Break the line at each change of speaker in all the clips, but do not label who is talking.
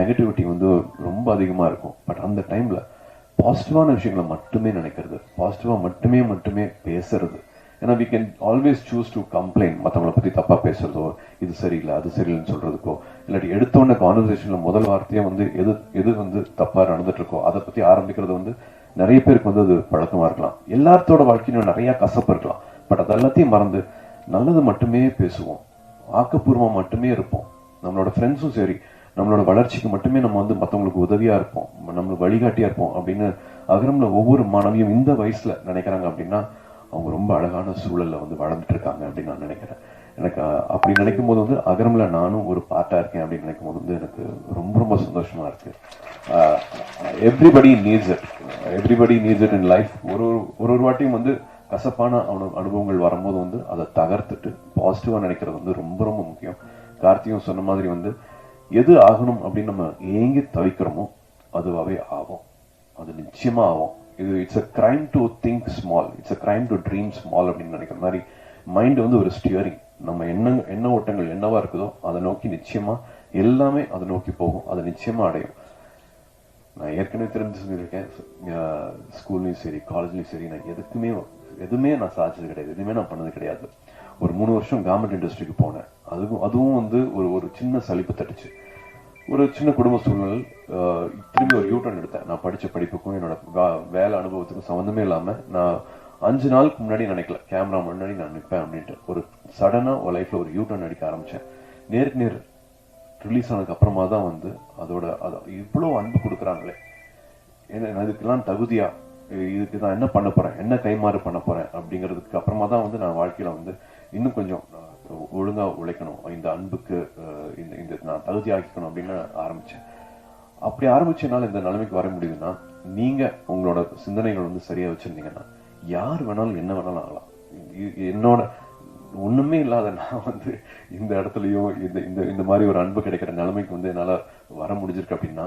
Negativity வந்து ரொம்ப அதிகமாக இருக்கும். பட் அந்த டைமில் பாசிட்டிவான விஷயங்களை மட்டுமே நினைக்கிறது, பாசிட்டிவாக மட்டுமே பேசுறது. ஏன்னா we can always choose to complaint, மற்றவங்களை பற்றி தப்பாக பேசுறதோ, இது சரியில்லை அது சரியில்லைன்னு சொல்றதுக்கோ, இல்லாட்டி எடுத்தோடனே கான்வர்சேஷனில் முதல் வார்த்தையாக வந்து எது வந்து தப்பாக நடந்துட்டு இருக்கோ அதை பற்றி ஆரம்பிக்கிறது வந்து நிறைய பேருக்கு வந்து அது பழக்கமாக இருக்கலாம். எல்லாத்தோட வாழ்க்கையிலும் நிறைய கசப்பு இருக்கலாம். பட் அது எல்லாத்தையும் மறந்து நல்லது மட்டுமே பேசுவோம், ஆக்கப்பூர்வமாக மட்டுமே இருப்போம். நம்மளோட ஃப்ரெண்ட்ஸும் சரி, நம்மளோட வளர்ச்சிக்கு மட்டுமே நம்ம வந்து மற்றவங்களுக்கு உதவியா இருப்போம், நம்மளுக்கு வழிகாட்டியா இருப்போம் அப்படின்னு அகரம்ல ஒவ்வொரு மாணவியும் இந்த வயசுல நினைக்கிறாங்க அப்படின்னா அவங்க ரொம்ப அழகான சூழல்ல வந்து வளர்ந்துட்டு இருக்காங்க அப்படின்னு நான் நினைக்கிறேன். எனக்கு அப்படி நினைக்கும் போது வந்து அகரம்ல நானும் ஒரு பார்ட்டா இருக்கேன் அப்படின்னு நினைக்கும் போது வந்து எனக்கு ரொம்ப சந்தோஷமா இருக்கு. Everybody needs it in life. ஒரு வாட்டியும் வந்து கசப்பான அனுபவங்கள் வரும்போது வந்து அதை தகர்த்துட்டு பாசிட்டிவா நினைக்கிறது வந்து ரொம்ப முக்கியம். கார்த்தியும் சொன்ன மாதிரி வந்து எது ஆகணும் அப்படின்னு நம்ம ஏங்கி தவிக்கிறோமோ அதுவாகவே ஆகும், அது நிச்சயமா ஆகும். இது it's a crime to think small, it's a crime to dream small அப்படின்னு நினைக்கிற மாதிரி மைண்ட் வந்து ஒரு ஸ்டியரிங். நம்ம எண்ண ஓட்டங்கள் என்னவா இருக்குதோ அதை நோக்கி நிச்சயமா எல்லாமே அதை நோக்கி போகும், அதை நிச்சயமா அடையும். நான் ஏற்கனவே தெரிஞ்சு சொல்லியிருக்கேன், ஸ்கூல்லையும் சரி காலேஜ்லையும் சரி நான் எதுவுமே நான் சாதிச்சது கிடையாது, எதுவுமே நான் பண்ணது கிடையாது. ஒரு 3 வருஷம் கவர்மெண்ட் இண்டஸ்ட்ரிக்கு போனேன். அதுவும் வந்து ஒரு சின்ன சலிப்பு தட்டுச்சு. ஒரு சின்ன குடும்ப சூழ்நிலை, திரும்பி ஒரு யூட்டர்ன் எடுத்தேன். நான் படிச்ச படிப்புக்கும் என்னோட வேலை அனுபவத்துக்கும் சம்மந்தமே இல்லாம நான் 5 நாளுக்கு முன்னாடி நினைக்கல கேமரா முன்னாடி நான் நிற்பேன் அப்படின்ட்டு ஒரு சடனா ஒரு லைஃப்ல ஒரு யூட்டர்ன் அடிக்க ஆரம்பிச்சேன். நேருக்கு நேர் ரிலீஸ் ஆனதுக்கு அப்புறமா தான் வந்து இவ்வளவு அன்பு கொடுக்குறாங்களே, ஏன்னா இதுக்கெல்லாம் தகுதியா, இதுக்கு நான் என்ன பண்ண போறேன், என்ன கைமாறு பண்ண போறேன் அப்படிங்கிறதுக்கு அப்புறமா தான் வந்து நான் வாழ்க்கையில வந்து இன்னும் கொஞ்சம் ஒழுங்கா உழைக்கணும், இந்த அன்புக்கு இந்த நான் தகுதி ஆக்கிக்கணும் அப்படின்னு ஆரம்பிச்சேன். அப்படி ஆரம்பிச்சனால இந்த நிலைமைக்கு வர முடியுதுன்னா நீங்க உங்களோட சிந்தனைகள் வந்து சரியா வச்சிருந்தீங்கன்னா யார் வேணாலும் என்ன வேணாலும் ஆகலாம். என்னோட ஒண்ணுமே இல்லாத நான் வந்து இந்த இடத்துலயும் இந்த மாதிரி ஒரு அன்பு கிடைக்கிற நிலைமைக்கு வந்து என்னால வர முடிஞ்சிருக்கு அப்படின்னா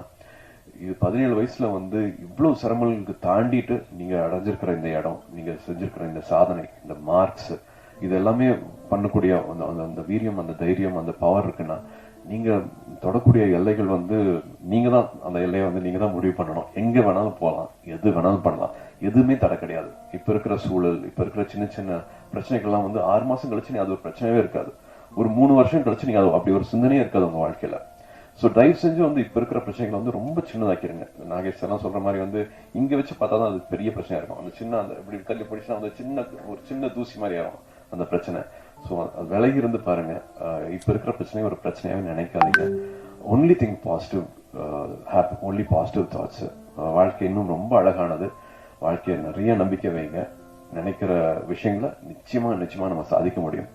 இது 17 வயசுல வந்து இவ்வளவு சிரமங்களுக்கு தாண்டிட்டு நீங்க அடைஞ்சிருக்கிற இந்த இடம், நீங்க செஞ்சிருக்கிற இந்த சாதனை, இந்த மார்க்ஸ், இது எல்லாமே பண்ணக்கூடிய அந்த வீரியம், அந்த தைரியம், அந்த பவர் இருக்குன்னா நீங்க தொடக்கூடிய எல்லைகள் வந்து நீங்க தான் அந்த எல்லையை வந்து நீங்க தான் முடிவு பண்ணணும். எங்க வேணாலும் போகலாம், எது வேணாலும் பண்ணலாம், எதுவுமே தடை கிடையாது. இப்ப இருக்கிற சூழல், இப்ப இருக்கிற சின்ன பிரச்சனைகள்லாம் வந்து 6 மாசம் கழிச்சு நீ அது ஒரு பிரச்சனையே இருக்காது, ஒரு 3 வருஷம் கழிச்சு நீங்க அப்படி ஒரு சிந்தனையே இருக்காது உங்க வாழ்க்கையில. ஸோ தயவு செஞ்சு வந்து இப்ப இருக்கிற பிரச்சனைகளை வந்து ரொம்ப சின்னதாக்கிருங்க. நாகேஷ் எல்லாம் சொல்ற மாதிரி வந்து இங்க வச்சு பார்த்தா தான் அது பெரிய பிரச்சனையா இருக்கும். அந்த இப்படி தள்ளி பிடிச்சா அந்த ஒரு சின்ன தூசி மாதிரி ஆகும் அந்த பிரச்சனை. ஸோ விலகி இருந்து பாருங்க. இப்ப இருக்கிற பிரச்சனையை ஒரு பிரச்சனையாவே நினைக்காதீங்க. Only think positive, only positive thoughts. வாழ்க்கை இன்னும் ரொம்ப அழகானது. வாழ்க்கையை நிறைய நம்பிக்கை வைங்க. நினைக்கிற விஷயங்களை நிச்சயமா நம்ம சாதிக்க முடியும்.